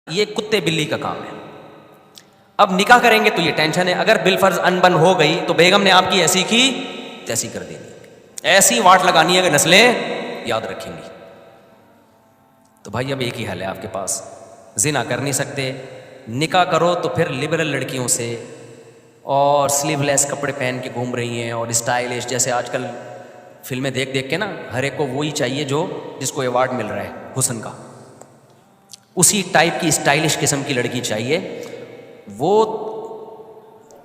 یہ کتے بلی کا کام ہے. اب نکاح کریں گے تو یہ ٹینشن ہے. اگر بالفرض انبن ہو گئی تو بیگم نے آپ کی ایسی کی تیسی کر دینی, ایسی واٹ لگانی ہے کہ نسلیں یاد رکھیں گی. تو بھائی اب ایک ہی حل ہے آپ کے پاس, زنا کر نہیں سکتے, نکاح کرو تو پھر لبرل لڑکیوں سے اور سلیو لیس کپڑے پہن کے گھوم رہی ہیں اور اسٹائلش, جیسے آج کل فلمیں دیکھ دیکھ کے نا ہر ایک کو وہی چاہیے جو جس کو ایوارڈ مل رہا ہے حسن کا, اسی ٹائپ کی اسٹائلش قسم کی لڑکی چاہیے. وہ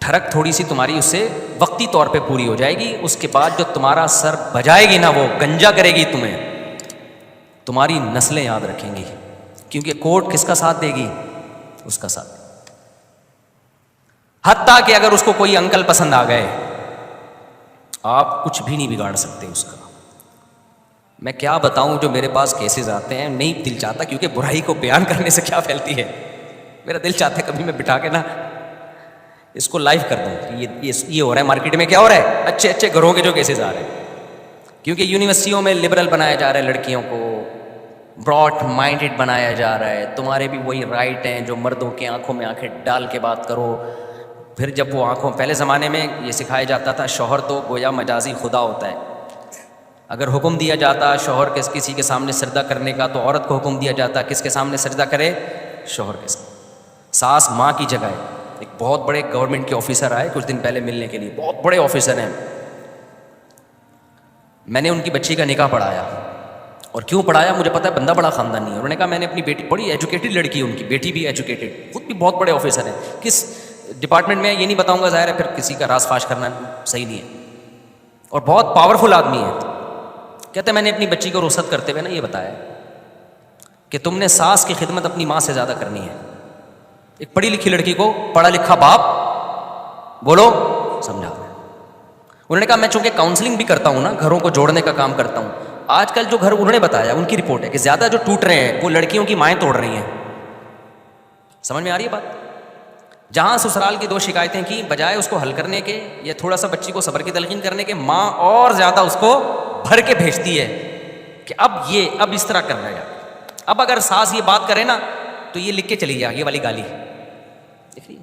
ٹھڑک تھوڑی سی تمہاری اس سے وقتی طور پہ پوری ہو جائے گی, اس کے بعد جو تمہارا سر بجائے گی نا وہ گنجا کرے گی تمہیں, تمہاری نسلیں یاد رکھیں گی, کیونکہ کوٹ کس کا ساتھ دے گی, اس کا ساتھ. حتیٰ کہ اگر اس کو کوئی انکل پسند آ گئے آپ کچھ بھی نہیں بگاڑ سکتے اس کا. میں کیا بتاؤں جو میرے پاس کیسز آتے ہیں, نہیں دل چاہتا کیونکہ برائی کو بیان کرنے سے کیا پھیلتی ہے, میرا دل چاہتا ہے کبھی میں بٹھا کے نا اس کو لائیو کر دوں کہ یہ ہو رہا ہے مارکیٹ میں, کیا ہو رہا ہے, اچھے اچھے گھروں کے جو کیسز آ رہے ہیں. کیونکہ یونیورسٹیوں میں لبرل بنایا جا رہا ہے لڑکیوں کو, براڈ مائنڈڈ بنایا جا رہا ہے. تمہارے بھی وہی رائٹ ہیں جو مردوں کے آنکھوں میں آنکھیں ڈال کے بات کرو. پھر جب وہ آنکھوں, پہلے زمانے میں یہ سکھایا جاتا تھا شوہر تو گویا مجازی خدا ہوتا ہے. اگر حکم دیا جاتا شوہر کے کسی کے سامنے سجدہ کرنے کا تو عورت کو حکم دیا جاتا کس کے سامنے سجدہ کرے, شوہر کے سامنے. ساس ماں کی جگہ ہے. ایک بہت بڑے گورنمنٹ کے آفیسر آئے کچھ دن پہلے ملنے کے لیے, بہت بڑے آفیسر ہیں. میں نے ان کی بچی کا نکاح پڑھایا, اور کیوں پڑھایا مجھے پتا ہے, بندہ بڑا خاندانی ہے. انہوں نے کہا میں نے اپنی بیٹی, بڑی ایجوکیٹڈ لڑکی ہے ان کی بیٹی بھی ایجوکیٹڈ, خود بھی بہت بڑے آفیسر ہیں. کس ڈپارٹمنٹ میں یہ نہیں بتاؤں گا, ظاہر ہے پھر کسی کا راز فاش کرنا صحیح نہیں ہے, اور بہت پاورفل آدمی ہے. کہتے ہیں میں نے اپنی بچی کو رخصت کرتے ہوئے نا یہ بتایا کہ تم نے ساس کی خدمت اپنی ماں سے زیادہ کرنی ہے. ایک پڑھی لکھی لڑکی کو پڑھا لکھا باپ بولو سمجھا. انہوں نے کہا میں چونکہ کاؤنسلنگ بھی کرتا ہوں نا, گھروں کو جوڑنے کا کام کرتا ہوں, آج کل جو گھر انہوں نے بتایا ان کی رپورٹ ہے کہ زیادہ جو ٹوٹ رہے ہیں وہ لڑکیوں کی مائیں توڑ رہی ہیں. سمجھ میں آ رہی ہے بات؟ جہاں سسرال کی 2 شکایتیں کی, بجائے اس کو حل کرنے کے یا تھوڑا سا بچی کو صبر کی تلقین کرنے کے, ماں اور زیادہ اس کو بھر کے بھیجتی ہے کہ اب اس طرح کر رہا ہے. اب اگر ساس یہ بات کرے نا تو یہ لکھ کے چلی جائے یہ والی گالی, دیکھیے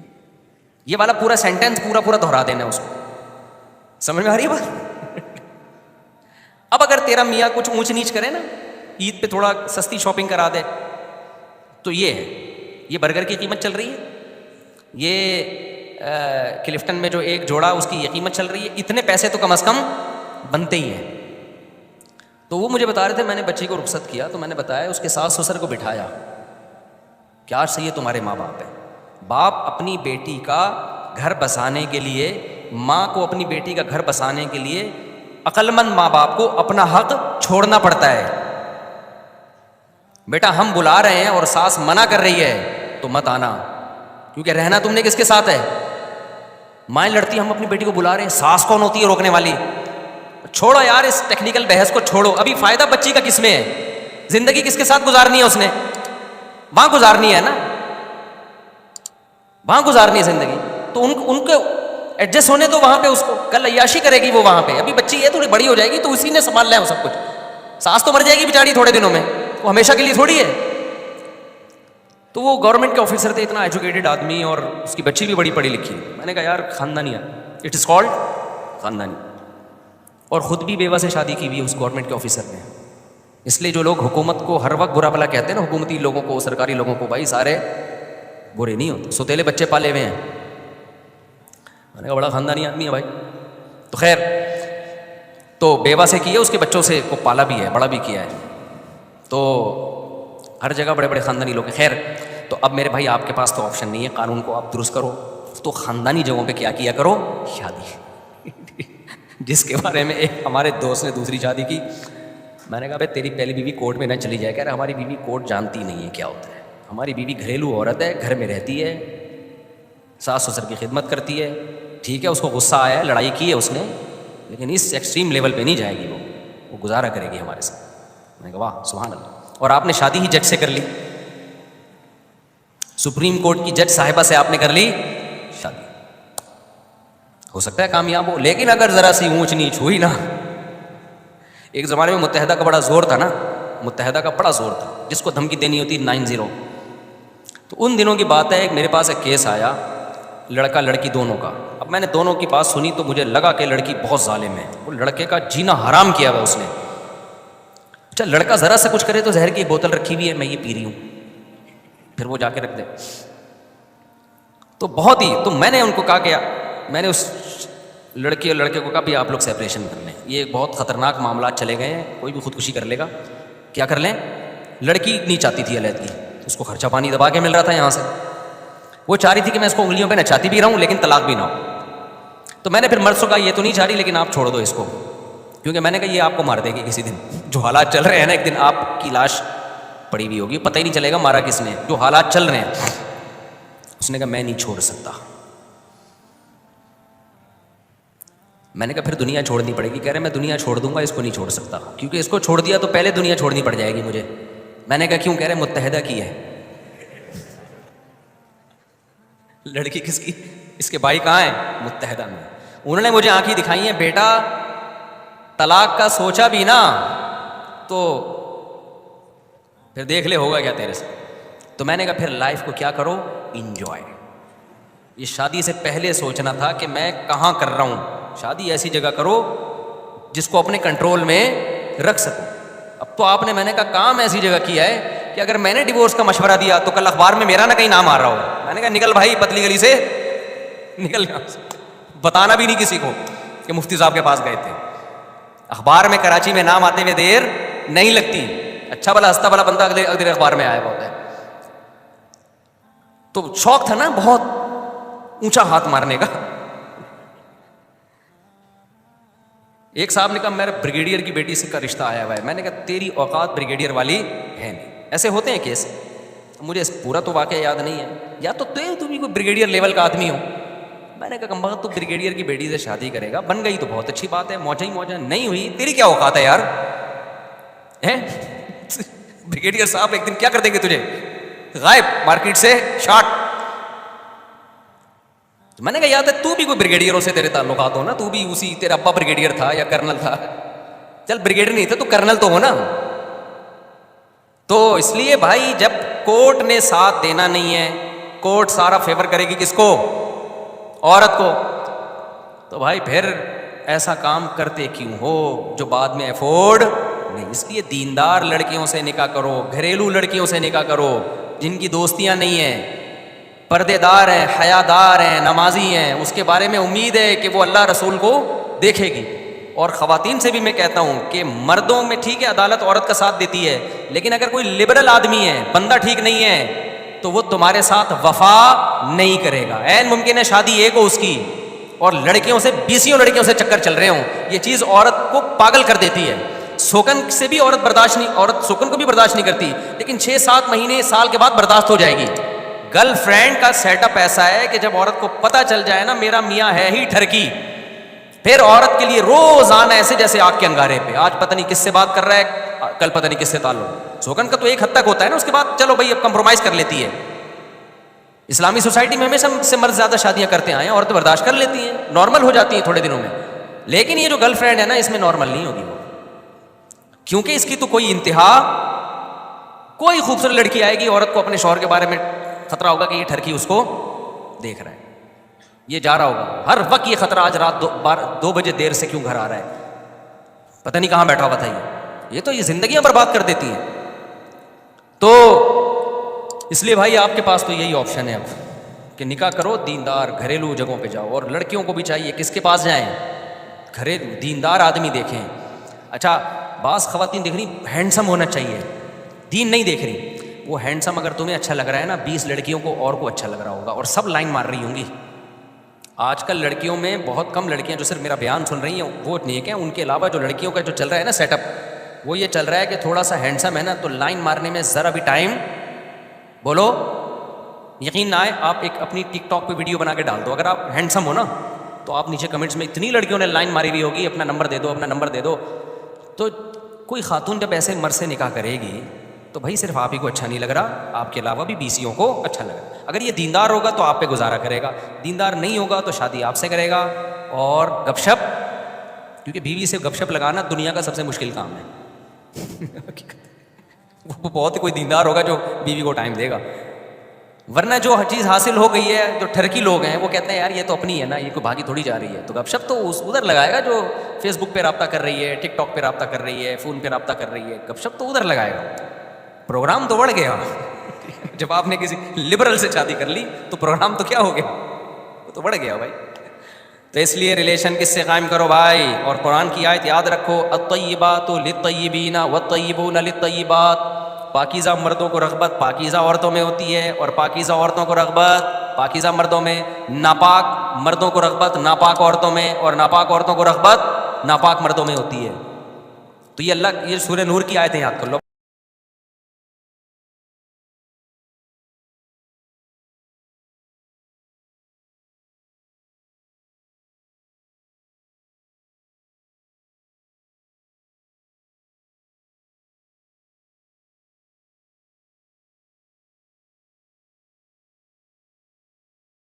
یہ والا پورا سینٹینس پورا دہرا دینا اس کو. سمجھ میں آ رہی ہے بات؟ اب اگر تیرا میاں کچھ اونچ نیچ کرے نا, عید پہ تھوڑا سستی شاپنگ کرا دے, تو یہ ہے, یہ برگر کی قیمت چل رہی ہے, یہ کلفٹن میں جو ایک جوڑا اس کی یہ قیمت چل رہی ہے, اتنے پیسے تو کم از کم بنتے ہی ہیں. تو وہ مجھے بتا رہے تھے, میں نے بچی کو رخصت کیا تو میں نے بتایا اس کے ساس سسر کو بٹھایا, کیا صحیح ہے تمہارے ماں باپ ہے, باپ اپنی بیٹی کا گھر بسانے کے لیے, ماں کو اپنی بیٹی کا گھر بسانے کے لیے عقل مند ماں باپ کو اپنا حق چھوڑنا پڑتا ہے. بیٹا ہم بلا رہے ہیں اور ساس منع کر رہی ہے تو مت آنا, کیونکہ رہنا تم نے کس کے ساتھ ہے, مائیں لڑتی ہم اپنی بیٹی کو بلا رہے ہیں, ساس کون ہوتی ہے روکنے والی. چھوڑو یار اس ٹیکنیکل بحث کو چھوڑو, ابھی فائدہ بچی کا کس میں ہے, زندگی کس کے ساتھ گزارنی ہے اس نے, وہاں گزارنی ہے نا, وہاں گزارنی ہے زندگی. تو ان کو ایڈجسٹ ہونے دو وہاں پہ, اس کو کل عیاشی کرے گی وہ وہاں پہ, ابھی بچی ہے تھوڑی بڑی ہو جائے گی تو اسی نے سنبھالنا ہے سب کچھ. ساس تو مر جائے گی بیچاری تھوڑے دنوں میں, وہ ہمیشہ کے لیے تھوڑی ہے. تو وہ گورنمنٹ کے آفیسر تھے, اتنا ایجوکیٹڈ آدمی, اور اس کی بچی بھی بڑی پڑھی لکھی. میں نے کہا یار خاندانی ہے, اٹ از کالڈ خاندانی, اور خود بھی بیوہ سے شادی کی ہوئی اس گورنمنٹ کے آفیسر نے. اس لیے جو لوگ حکومت کو ہر وقت برا بھلا کہتے ہیں نا, حکومتی لوگوں کو, سرکاری لوگوں کو, بھائی سارے برے نہیں ہوتے, سوتیلے بچے پالے ہوئے ہیں. میں نے کہا بڑا خاندانی آدمی ہے بھائی. تو خیر, تو بیوہ سے کی ہے, اس کے بچوں سے کو پالا بھی ہے, بڑا بھی کیا ہے, تو ہر جگہ بڑے بڑے خاندانی لوگ ہیں. خیر, تو اب میرے بھائی آپ کے پاس تو آپشن نہیں ہے, قانون کو آپ درست کرو, تو خاندانی جگہوں پہ کیا کرو, شادی. جس کے بارے میں ایک ہمارے دوست نے دوسری شادی کی, میں نے کہا بھائی تیری پہلی بیوی کورٹ میں نہ چلی جائے. کہہ رہے ہماری بیوی کورٹ جانتی نہیں ہے کیا ہوتا ہے, ہماری بیوی گھریلو عورت ہے, گھر میں رہتی ہے, ساس سسر کی خدمت کرتی ہے. ٹھیک ہے اس کو غصہ آیا ہے, لڑائی کی ہے اس نے, لیکن اس ایکسٹریم لیول پہ نہیں جائے گی, وہ گزارا کرے گی ہمارے ساتھ. میں نے کہا واہ سبحان اللہ. اور آپ نے شادی ہی جج سے کر لی, سپریم کورٹ کی جج صاحبہ سے آپ نے کر لی شادی, ہو سکتا ہے کامیاب ہو. لیکن اگر ذرا سی اونچ نیچ ہوئی نا, ایک زمانے میں متحدہ کا بڑا زور تھا نا, متحدہ کا بڑا زور تھا, جس کو دھمکی دینی ہوتی 90, تو ان دنوں کی بات ہے، ایک میرے پاس ایک کیس آیا لڑکا لڑکی دونوں کا. اب میں نے دونوں کی بات سنی تو مجھے لگا کہ لڑکی بہت ظالم ہے، وہ لڑکے کا جینا حرام کیا ہوا اس نے. اچھا لڑکا ذرا سا کچھ کرے تو زہر کی بوتل رکھی ہوئی ہے، میں یہ پی رہی ہوں، پھر وہ جا کے رکھ دے. تو بہت ہی، تو میں نے ان کو کہا کہ میں نے اس لڑکی اور لڑکے کو کہا بھی آپ لوگ سیپریشن کر لیں، یہ بہت خطرناک معاملات چلے گئے ہیں، کوئی بھی خودکشی کر لے گا. کیا کر لیں؟ لڑکی نہیں چاہتی تھی علیحدگی، اس کو خرچہ پانی دبا کے مل رہا تھا یہاں سے، وہ چاہ رہی تھی کہ میں اس کو انگلیوں پہ نچاتی بھی رہوں لیکن طلاق بھی نہ ہو. تو میں نے پھر مرد سے کہا یہ تو نہیں چاہ رہی لیکن آپ چھوڑ دو اس کو، کیونکہ میں نے کہا یہ آپ کو مار دے گی کسی دن. جو حالات چل رہے ہیں نا، ایک دن آپ کی لاش پڑی ہوئی ہوگی، پتہ ہی نہیں چلے گا مارا کس نے، جو حالات چل رہے ہیں. اس نے کہا میں نہیں چھوڑ سکتا. میں نے کہا پھر دنیا چھوڑنی پڑے گی. کہہ رہے میں دنیا چھوڑ دوں گا، اس کو نہیں چھوڑ سکتا، کیونکہ اس کو چھوڑ دیا تو پہلے دنیا چھوڑنی پڑ جائے گی مجھے. میں نے کہا کیوں؟ کہہ رہے متحدہ کی ہے. لڑکی کس کی؟ اس کے بھائی کہاں ہیں؟ متحدہ میں. انہوں نے مجھے آنکھیں دکھائی ہیں، بیٹا طلاق کا سوچا بھی نا تو پھر دیکھ لے ہوگا کیا تیرے سے. تو میں نے کہا پھر لائف کو کیا کرو؟ انجوائے. یہ شادی سے پہلے سوچنا تھا کہ میں کہاں کر رہا ہوں. شادی ایسی جگہ کرو جس کو اپنے کنٹرول میں رکھ سکو. اب تو آپ نے، میں نے کہا کام ایسی جگہ کیا ہے کہ اگر میں نے ڈیورس کا مشورہ دیا تو کل اخبار میں میرا نہ کہیں نام آ رہا ہو. میں نے کہا نکل بھائی پتلی گلی سے نکل یہاں سے. بتانا بھی نہیں کسی کو کہ مفتی صاحب کے پاس گئے تھے. اخبار میں کراچی میں نام آتے ہوئے دیر نہیں لگتی. اچھا بلا ہنستا بلا بندہ اگلے اخبار میں آیا ہوتا ہے. تو شوق تھا نا بہت اونچا ہاتھ مارنے کا. ایک صاحب نے کہا میرا بریگیڈیئر کی بیٹی سے کا رشتہ آیا ہوا ہے. میں نے کہا تیری اوقات بریگیڈیئر والی ہے نہیں. ایسے ہوتے ہیں کیس. مجھے پورا تو واقعہ یاد نہیں ہے، یا تو بھی کوئی بریگیڈیئر لیول کا آدمی ہو. میں نے کہا کم بخت تو بریگیڈیئر کی بیٹی سے شادی کرے گا، بن گئی تو بہت اچھی بات ہے، موجہ ہی موجہ، نہیں ہوئی تیری کیا اوقات ہے یار. بریگیڈیئر صاحب ایک دن کیا کر دیں گے تجھے؟ غائب مارکیٹ سے شارٹ. میں نے کہا یاد ہے تو بھی کوئی بریگیڈیئروں سے تیرے تعلقات ہو نا، تو بھی اسی، تیرا ابا بریگیڈیئر تھا یا کرنل تھا. چل بریگیڈیئر نہیں تھا تو کرنل تو ہو نا. تو اس لیے بھائی جب کورٹ نے ساتھ دینا نہیں ہے، کورٹ سارا فیور کرے گی کس کو؟ عورت کو. تو بھائی پھر ایسا کام کرتے کیوں ہو جو بعد میں افورڈ نہیں. اس لیے دیندار لڑکیوں سے نکاح کرو، گھریلو لڑکیوں سے نکاح کرو جن کی دوستیاں نہیں ہیں، پردے دار ہیں، حیادار ہیں، نمازی ہیں، اس کے بارے میں امید ہے کہ وہ اللہ رسول کو دیکھے گی. اور خواتین سے بھی میں کہتا ہوں کہ مردوں میں ٹھیک ہے عدالت عورت کا ساتھ دیتی ہے، لیکن اگر کوئی لبرل آدمی ہے، بندہ ٹھیک نہیں ہے، تو وہ تمہارے ساتھ وفا نہیں کرے گا. عین ممکن ہے شادی ایک ہو اس کی اور لڑکیوں سے 20 لڑکیوں سے چکر چل رہے ہوں. یہ چیز عورت کو پاگل کر دیتی ہے. سوکن سے بھی عورت برداشت نہیں، عورت سوکن کو بھی برداشت نہیں کرتی، لیکن 6-7 مہینے سال کے بعد برداشت ہو جائے گی. گرل فرینڈ کا سیٹ اپ ایسا ہے کہ جب عورت کو پتہ چل جائے نا میرا میاں ہے ہی ٹھرکی، پھر عورت کے لیے روزانہ ایسے جیسے آگ کے انگارے پہ، آج پتہ نہیں کس سے بات کر رہا ہے، کل پتہ نہیں کس سے تعلق. سوکن کا تو ایک حد تک ہوتا ہے نا، اس کے بعد چلو بھائی اب کمپرومائز کر لیتی ہے. اسلامی سوسائٹی میں ہمیشہ سے مرد زیادہ شادیاں کرتے آئے ہیں، عورتیں برداشت کر لیتی ہیں، نارمل ہو جاتی ہیں تھوڑے دنوں میں. لیکن یہ جو گرل فرینڈ ہے نا اس میں نارمل نہیں ہوگی وہ، کیونکہ اس کی تو کوئی انتہا، کوئی خوبصورت لڑکی آئے گی، عورت کو اپنے شوہر کے بارے میں خطرہ ہوگا کہ یہ ٹھرکی اس کو دیکھ رہا ہے، یہ جا رہا ہوگا ہر وقت یہ خطرہ، آج رات 2 بجے دیر سے کیوں گھر آ رہا ہے، پتہ نہیں کہاں بیٹھا ہوا تھا یہ تو یہ زندگیاں برباد کر دیتی ہیں. تو اس لیے بھائی آپ کے پاس تو یہی آپشن ہے اب کہ نکاح کرو، دیندار گھریلو جگہوں پہ جاؤ. اور لڑکیوں کو بھی چاہیے کس کے پاس جائیں؟ گھریلو دیندار آدمی دیکھیں. اچھا بعض خواتین دیکھ رہی ہینڈسم ہونا چاہیے، دین نہیں دیکھ رہی. وہ ہینڈسم اگر تمہیں اچھا لگ رہا ہے نا 20 لڑکیوں کو اور کو اچھا لگ رہا ہوگا اور سب لائن مار رہی ہوں گی. آج کل لڑکیوں میں بہت کم لڑکیاں جو صرف میرا بیان سن رہی ہیں وہ نیک ہیں، ان کے علاوہ جو لڑکیوں کا جو چل رہا ہے نا سیٹ اپ، وہ یہ چل رہا ہے کہ تھوڑا سا ہینڈسم ہے نا تو لائن مارنے میں ذرا بھی ٹائم، بولو یقین نہ آئے، آپ ایک اپنی ٹک ٹاک پہ ویڈیو بنا کے ڈال دو، اگر آپ ہینڈسم ہو نا تو آپ نیچے کمنٹس میں اتنی لڑکیوں نے لائن ماری ہوئی ہوگی اپنا نمبر دے دو، اپنا نمبر دے دو. تو کوئی خاتون جب ایسے مرد سے نکاح کرے گی تو بھائی صرف آپ ہی کو اچھا نہیں لگ رہا، آپ کے علاوہ بھی 20 کو اچھا لگ رہا. اگر یہ دیندار ہوگا تو آپ پہ گزارا کرے گا، دیندار نہیں ہوگا تو شادی آپ سے کرے گا اور گپ شپ، کیونکہ بیوی سے گپ شپ لگانا دنیا کا سب سے مشکل کام ہے. وہ بہت کوئی دیندار ہوگا جو بیوی کو ٹائم دے گا. ورنہ جو چیز حاصل ہو گئی ہے, جو ٹھرکی لوگ ہیں وہ کہتے ہیں یار یہ تو اپنی ہے نا, یہ کوئی بھاگی تھوڑی جا رہی ہے. تو گپ شپ تو ادھر لگائے گا جو فیس بک پہ رابطہ کر رہی ہے, ٹک ٹاک پہ رابطہ کر رہی ہے, فون پہ رابطہ کر رہی ہے, گپ شپ تو ادھر لگائے گا. پروگرام تو بڑھ گیا. جب آپ نے کسی لبرل سے شادی کر لی تو پروگرام تو کیا ہو گیا, وہ تو بڑھ گیا بھائی. تو اس لیے ریلیشن کس سے قائم کرو بھائی. اور قرآن کی آیت یاد رکھو, الطیبات للطیبین والطیبون للطیبات. پاکیزہ مردوں کو رغبت پاکیزہ عورتوں میں ہوتی ہے, اور پاکیزہ عورتوں کو رغبت پاکیزہ مردوں میں. ناپاک مردوں کو رغبت ناپاک عورتوں میں, اور ناپاک عورتوں کو رغبت ناپاک مردوں میں ہوتی ہے. تو یہ اللہ, یہ سورہ نور کی آیتیں یاد کر لو.